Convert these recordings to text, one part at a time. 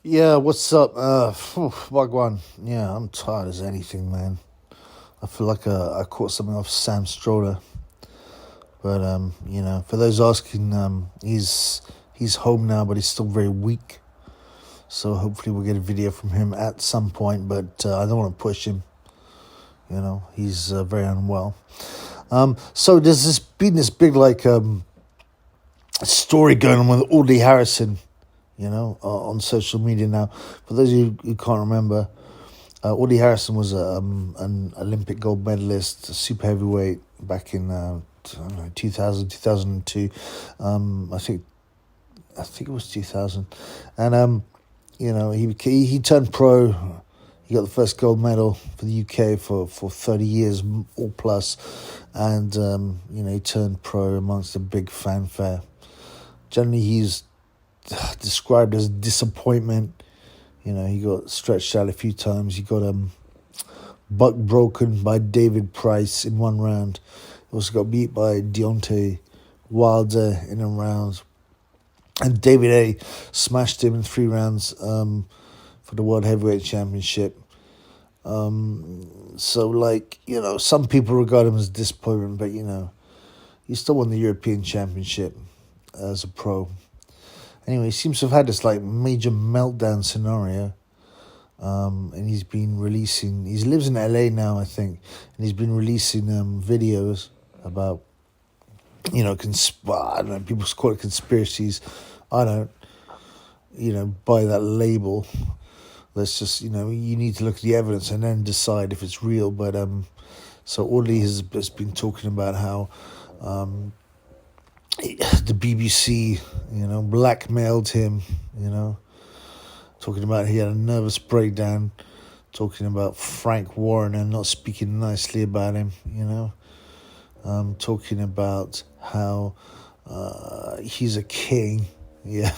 Yeah, what's up? Wagwan. Yeah, I'm tired as anything, man. I feel like I caught something off Sam Stroller. But, for those asking, he's home now, but he's still very weak. So hopefully we'll get a video from him at some point, but I don't want to push him. He's very unwell. So there's been this big, story going on with Audley Harrison, on social media now. For those of you who can't remember, Audley Harrison was an Olympic gold medalist, super heavyweight, back in 2000, 2002. I think it was 2000, and he turned pro. He got the first gold medal for the UK for 30 years or plus, and he turned pro amongst a big fanfare. Generally, he's described as disappointment. He got stretched out a few times. He got buck broken by David Price in one round. He also got beat by Deontay Wilder in a round. And David A smashed him in 3 rounds for the World Heavyweight Championship. Some people regard him as disappointment, but, he still won the European Championship as a pro. Anyway, he seems to have had this major meltdown scenario, and he's been releasing. He lives in LA now, I think, and he's been releasing videos about, I don't know. People call it conspiracies. I don't, buy that label. Let's just, you need to look at the evidence and then decide if it's real. But so Audley has been talking about how the BBC, blackmailed him, talking about he had a nervous breakdown, talking about Frank Warren and not speaking nicely about him, talking about how he's a king. Yeah,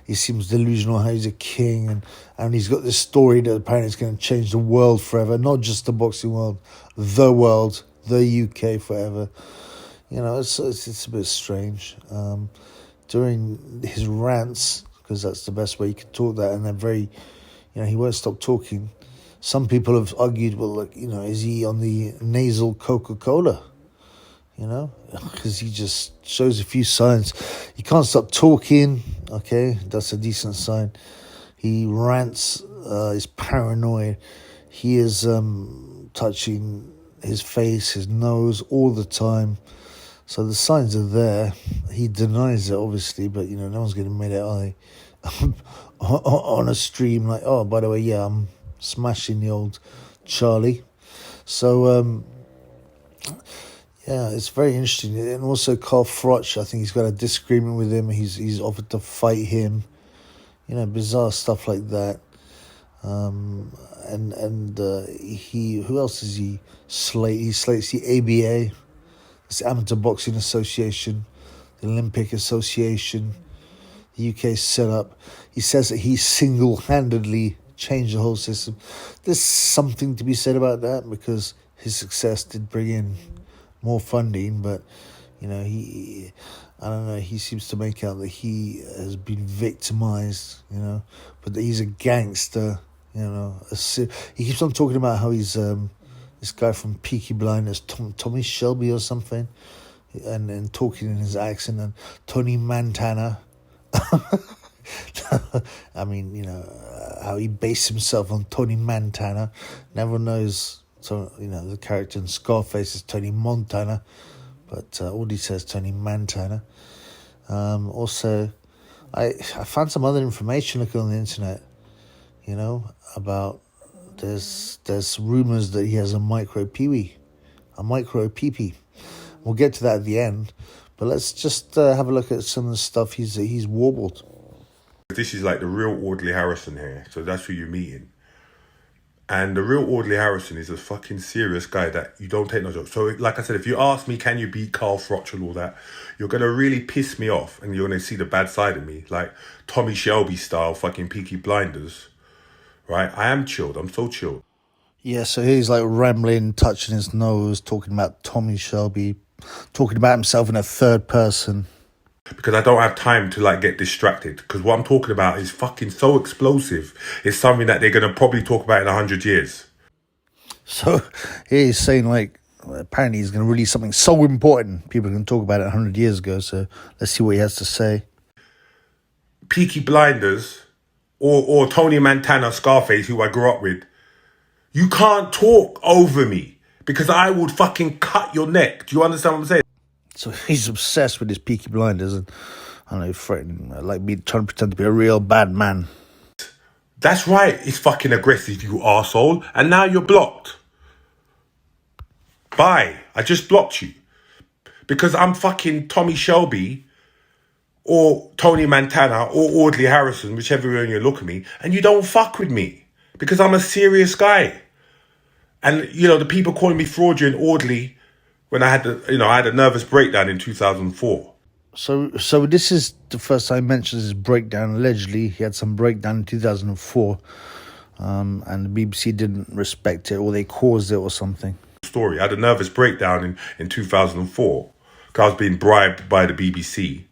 he seems delusional how he's a king, and he's got this story that apparently is going to change the world forever, not just the boxing world, the UK forever. It's a bit strange. During his rants, because that's the best way you can talk that, and they're very, he won't stop talking. Some people have argued, well, is he on the nasal Coca-Cola? Because he just shows a few signs. He can't stop talking. Okay, that's a decent sign. He rants. He's paranoid. He is touching his face, his nose all the time. So the signs are there. He denies it, obviously, but no one's going to admit it, are they? On a stream, oh, by the way, yeah, I'm smashing the old Charlie. So yeah, it's very interesting. And also Carl Froch, I think he's got a disagreement with him. He's offered to fight him. Bizarre stuff like that. Who else is he? He slates the ABA. It's the Amateur Boxing Association, the Olympic Association, the UK set up. He says that he single-handedly changed the whole system. There's something to be said about that, because his success did bring in more funding, but I don't know, he seems to make out that he has been victimized, but that he's a gangster, he keeps on talking about how he's this guy from Peaky Blinders, Tommy Shelby or something, and talking in his accent, and Tony Montana. I mean, how he based himself on Tony Montana. Never knows. So, the character in Scarface is Tony Montana, but all he says Tony Montana. Also, I found some other information looking on the internet, about there's rumors that he has a micro peewee, a micro peepee. We'll get to that at the end, but let's just have a look at some of the stuff he's warbled. This is like the real Audley Harrison here, so that's who you're meeting. And the real Audley Harrison is a fucking serious guy that you don't take no joke. So, like I said, if you ask me, can you beat Carl Froch and all that, you're going to really piss me off, and you're going to see the bad side of me, like Tommy Shelby style fucking Peaky Blinders, right? I am chilled. I'm so chilled. Yeah, so he's rambling, touching his nose, talking about Tommy Shelby, talking about himself in a third person. because I don't have time to like get distracted. Because what I'm talking about is fucking so explosive. It's something that they're gonna probably talk about in 100 years. So he's saying like apparently he's going to release something so important people can talk about it 100 years ago. So let's see what he has to say. Peaky Blinders or Tony Montana, Scarface, who I grew up with, you can't talk over me because I would fucking cut your neck. Do you understand what I'm saying? So he's obsessed with his Peaky Blinders and I don't know, threatening, like trying to pretend to be a real bad man. That's right. It's fucking aggressive, you arsehole. And now you're blocked. Bye. I just blocked you. Because I'm fucking Tommy Shelby or Tony Montana or Audley Harrison, whichever way you look at me, and you don't fuck with me. Because I'm a serious guy. And, you know, the people calling me fraudulent Audley when I had I had a nervous breakdown in 2004. So this is the first time he mentions his breakdown. Allegedly, he had some breakdown in 2004, and the BBC didn't respect it, or they caused it, or something. Story. I had a nervous breakdown in 2004 because I was being bribed by the BBC,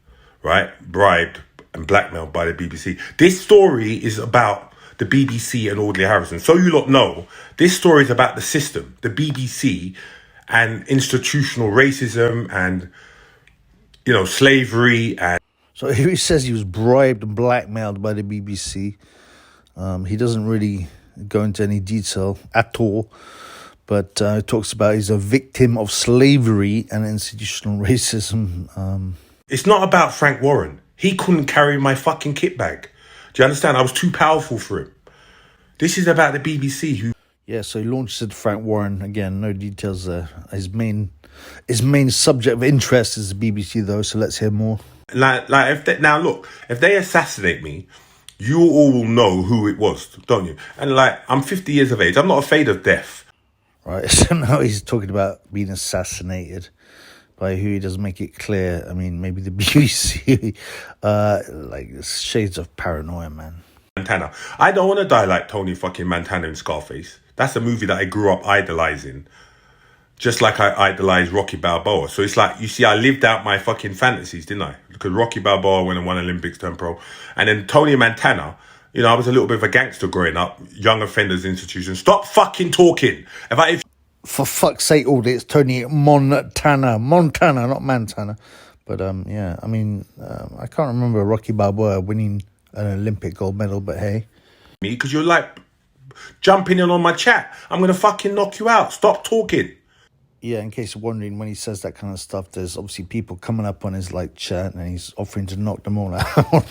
right? Bribed and blackmailed by the BBC. This story is about the BBC and Audley Harrison. So you lot know, this story is about the system, the BBC, and institutional racism and, you know, slavery. And so here he says he was bribed and blackmailed by the BBC. He doesn't really go into any detail at all, but he talks about he's a victim of slavery and institutional racism. It's not about Frank Warren. He couldn't carry my fucking kit bag. Do you understand? I was too powerful for him. This is about the BBC who... Yeah, so he launched at Frank Warren. Again, no details there. His main subject of interest is the BBC, though, so let's hear more. If they assassinate me, you all will know who it was, don't you? And I'm 50 years of age. I'm not afraid of death. Right, so now he's talking about being assassinated by who. He doesn't make it clear. I mean, maybe the BBC, like shades of Paranoia, man. Montana. I don't want to die like Tony fucking Montana in Scarface. That's a movie that I grew up idolizing. Just like I idolized Rocky Balboa. So it's like, you see, I lived out my fucking fantasies, didn't I? Because Rocky Balboa went and won Olympics, turned pro. And then Tony Montana, you know, I was a little bit of a gangster growing up. Young Offenders Institution. Stop fucking talking. For fuck's sake, all it's Tony Montana, not Montana. But yeah, I mean, I can't remember Rocky Balboa winning an Olympic gold medal, but hey. Because you're like jumping in on my chat. I'm going to fucking knock you out. Stop talking. Yeah, in case you're wondering, when he says that kind of stuff, there's obviously people coming up on his chat and he's offering to knock them all out.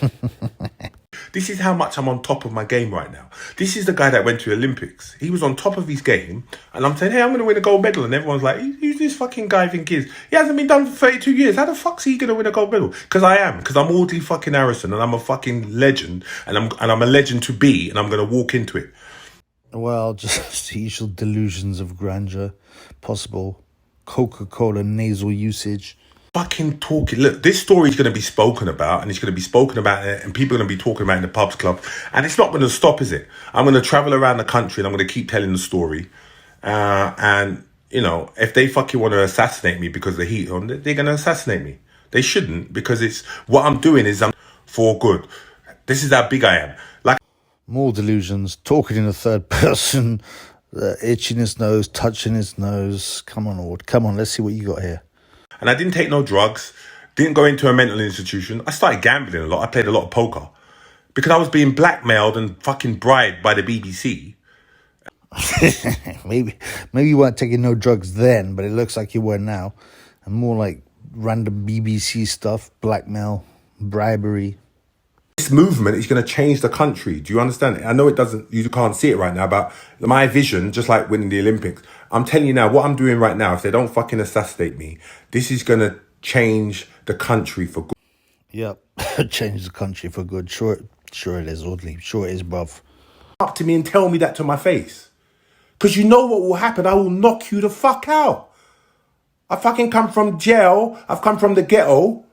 This is how much I'm on top of my game right now. This is the guy that went to Olympics. He was on top of his game, and I'm saying, hey, I'm going to win a gold medal. And everyone's like, who's this fucking guy think he is? He hasn't been done for 32 years. How the fuck's he going to win a gold medal? Because I am. Because I'm Audley fucking Harrison, and I'm a fucking legend. And I'm a legend to be, and I'm going to walk into it. Well, just the usual delusions of grandeur, possible Coca-Cola nasal usage. Fucking talking. Look, this story is going to be spoken about, and it's going to be spoken about, and people are going to be talking about it in the pubs club, and it's not going to stop, is it? I'm going to travel around the country, and I'm going to keep telling the story. And you know, if they fucking want to assassinate me because of the heat on, they're going to assassinate me. They shouldn't, because it's what I'm doing is I'm for good. This is how big I am. Like more delusions, talking in the third person, itching his nose, touching his nose. Come on, Ord. Come on, let's see what you got here. And I didn't take no drugs, didn't go into a mental institution. I started gambling a lot. I played a lot of poker because I was being blackmailed and fucking bribed by the BBC. maybe you weren't taking no drugs then, but it looks like you were now. And more like random BBC stuff, blackmail, bribery. This movement is going to change the country. Do you understand? I know it doesn't, you can't see it right now, but my vision, just like winning the Olympics, I'm telling you now, what I'm doing right now, if they don't fucking assassinate me, this is going to change the country for good. Yep, change the country for good. Sure it is, Audley. Sure it is, bruv. Up to me and tell me that to my face. Because you know what will happen. I will knock you the fuck out. I fucking come from jail. I've come from the ghetto.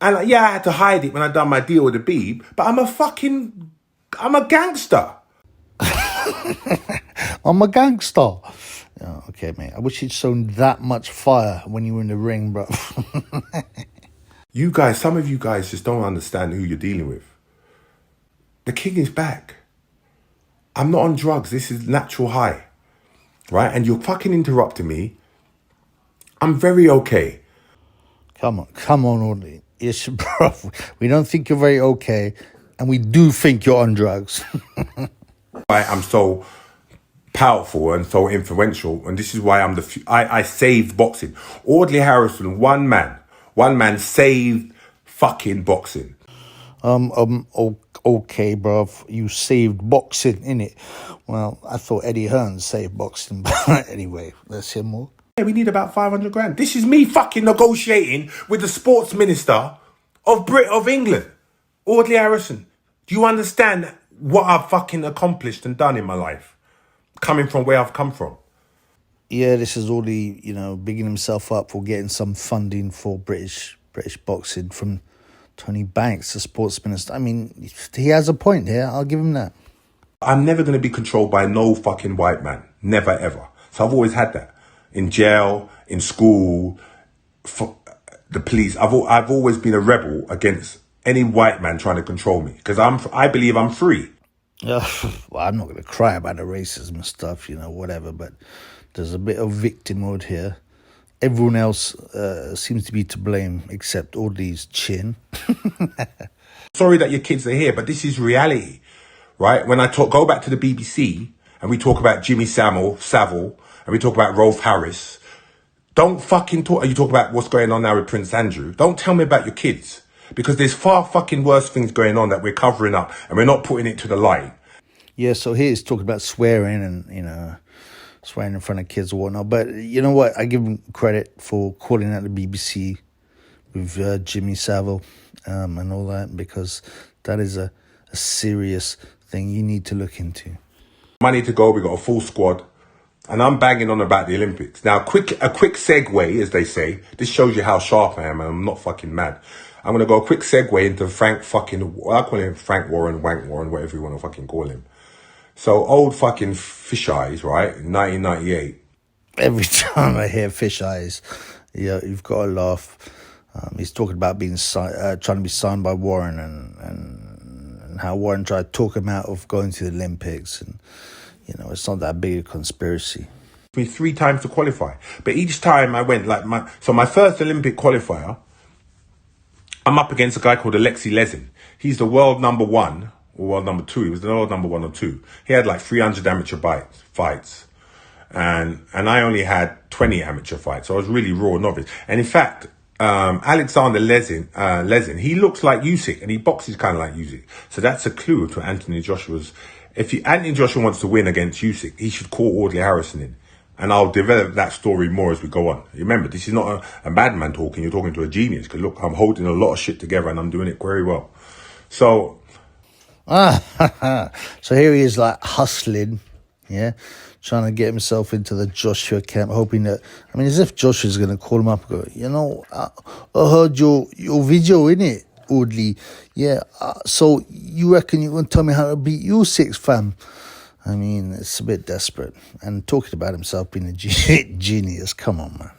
And yeah, I had to hide it when I done my deal with the Beeb. But I'm a gangster. I'm a gangster. Yeah, okay, mate. I wish you'd shown that much fire when you were in the ring, bro. You guys, some of you guys just don't understand who you're dealing with. The king is back. I'm not on drugs. This is natural high, right? And you're fucking interrupting me. I'm very okay. Come on, Audley. Yes, bro. We don't think you're very okay, and we do think you're on drugs. Why I'm so powerful and so influential, and this is why I saved boxing. Audley Harrison, one man saved fucking boxing. Okay, bruv. You saved boxing, innit? Well, I thought Eddie Hearn saved boxing, but anyway, let's hear more. Yeah, we need about 500 grand. This is me fucking negotiating with the sports minister of England, Audley Harrison. Do you understand what I've fucking accomplished and done in my life? Coming from where I've come from. Yeah, this is Audley, bigging himself up for getting some funding for British boxing from Tony Banks, the sports minister. I mean, he has a point here. I'll give him that. I'm never going to be controlled by no fucking white man. Never, ever. So I've always had that. In jail, in school, for the police. I've always been a rebel against any white man trying to control me. Because I believe I'm free. Well, I'm not going to cry about the racism and stuff, whatever. But there's a bit of victimhood here. Everyone else seems to be to blame except Audley's chin. Sorry that your kids are here, but this is reality, right? When I go back to the BBC and we talk about Jimmy Savile, and we talk about Rolf Harris, don't fucking talk. You talk about what's going on now with Prince Andrew. Don't tell me about your kids, because there's far fucking worse things going on that we're covering up and we're not putting it to the light. Yeah, so he's talking about swearing and, swearing in front of kids or whatnot. But you know what? I give him credit for calling out the BBC with Jimmy Savile and all that, because that is a serious thing you need to look into. Money to go. We got a full squad. And I'm banging on about the Olympics. Now, a quick segue, as they say. This shows you how sharp I am, and I'm not fucking mad. I'm going to go a quick segue into I call him Frank Warren, Wank Warren, whatever you want to fucking call him. So, old fucking Fish Eyes, right? 1998. Every time I hear Fish Eyes, you've got to laugh. He's talking about being trying to be signed by Warren and how Warren tried to talk him out of going to the Olympics. And, it's not that big a conspiracy. Me 3 times to qualify. But each time I went, my first Olympic qualifier, I'm up against a guy called Alexei Lesin. He's the world number 1 or world number 2. He was the world number 1 or 2. He had 300 amateur fights. And I only had 20 amateur fights. So I was really raw novice. And in fact, Alexander Lesin, he looks like Usyk and he boxes kind of like Usyk. So that's a clue to Anthony Joshua's. If Anthony Joshua wants to win against Usyk, he should call Audley Harrison in. And I'll develop that story more as we go on. Remember, this is not a madman talking. You're talking to a genius. Because look, I'm holding a lot of shit together and I'm doing it very well. So... So here he is hustling, yeah, trying to get himself into the Joshua camp, hoping that, as if Joshua's going to call him up and go, I heard your video, innit, Audley? Yeah, so you reckon you're going to tell me how to beat Usyk, fam? It's a bit desperate. And talking about himself being a genius, come on, man.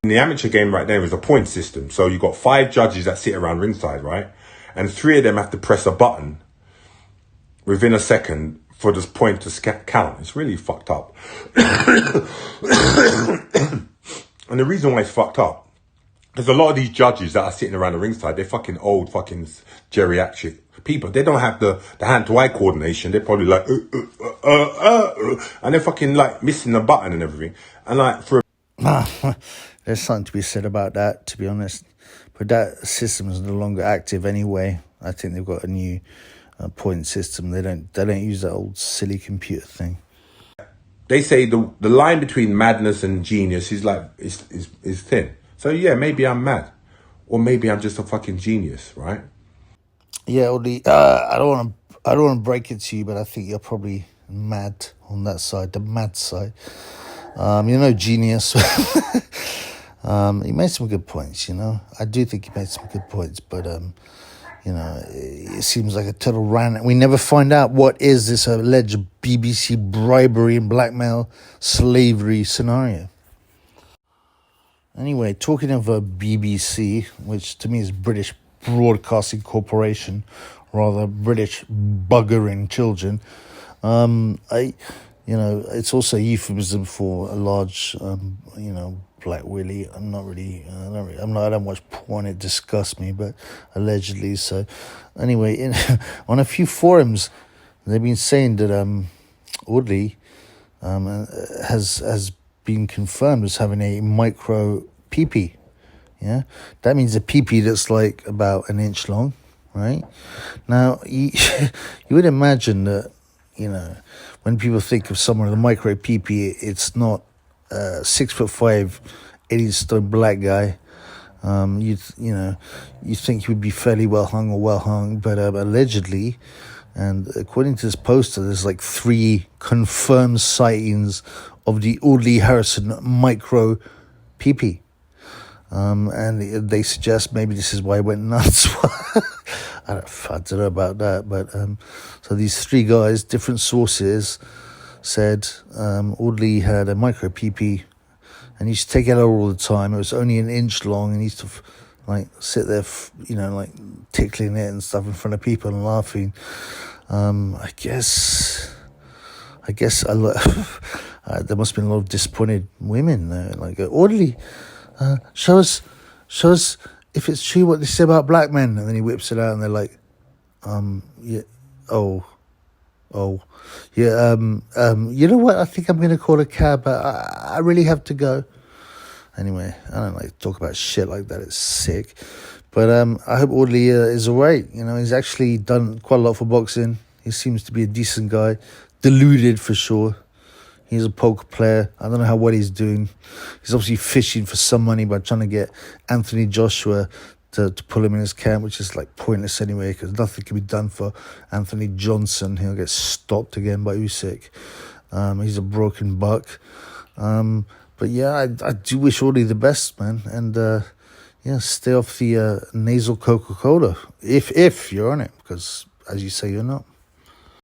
In the amateur game right there is a point system. So you've got 5 judges that sit around ringside, right? And 3 of them have to press a button within a second for this point to count. It's really fucked up. And the reason why it's fucked up, there's a lot of these judges that are sitting around the ringside, they're fucking old, fucking geriatric people. They don't have the hand-to-eye coordination. They're probably and they're fucking missing the button and everything. And there's something to be said about that, to be honest. But that system is no longer active anyway. I think they've got a new point system. They don't use that old silly computer thing. They say the line between madness and genius is thin. So yeah, maybe I'm mad, or maybe I'm just a fucking genius, right? Yeah, Audley, I don't want to break it to you, but I think you're probably mad on that side, the mad side. Genius. He made some good points. I do think he made some good points, but it seems like a total rant. We never find out what is this alleged BBC bribery and blackmail slavery scenario. Anyway, talking of BBC, which to me is British Broadcasting Corporation, rather British buggering children. It's also a euphemism for a large, black willy. I don't watch porn. It disgusts me, but allegedly so. Anyway, on a few forums, they've been saying that Audley has been confirmed as having a micro pee-pee. Yeah, that means a pee-pee that's like about an inch long, right? Now, you would imagine that, when people think of someone with a micro pee-pee, it's not a 6'5", 80-stone black guy. You think he would be fairly well hung, but allegedly, and according to this poster, there's like 3 confirmed sightings of the Audley Harrison micro pee-pee. And they suggest maybe this is why he went nuts. I don't know about that, but so these 3 guys, different sources, said Audley had a micro pee-pee, and he used to take it out all the time. It was only an inch long, and he used to sit there, tickling it and stuff in front of people and laughing. I guess there must have been a lot of disappointed women there. Like, Audley, show us if it's true what they say about black men. And then he whips it out, and they're like, yeah, you know what? I think I'm going to call a cab. I really have to go. Anyway, I don't like to talk about shit like that. It's sick. But I hope Audley is all right. He's actually done quite a lot for boxing. He seems to be a decent guy. Deluded for sure. He's a poker player. I don't know what he's doing. He's obviously fishing for some money by trying to get Anthony Joshua to pull him in his camp, which is like pointless anyway, because nothing can be done for Anthony Johnson. He'll get stopped again by Usyk. He's a broken buck. But yeah, I do wish Audley the best, man. And stay off the nasal Coca-Cola if you're on it, because as you say, you're not.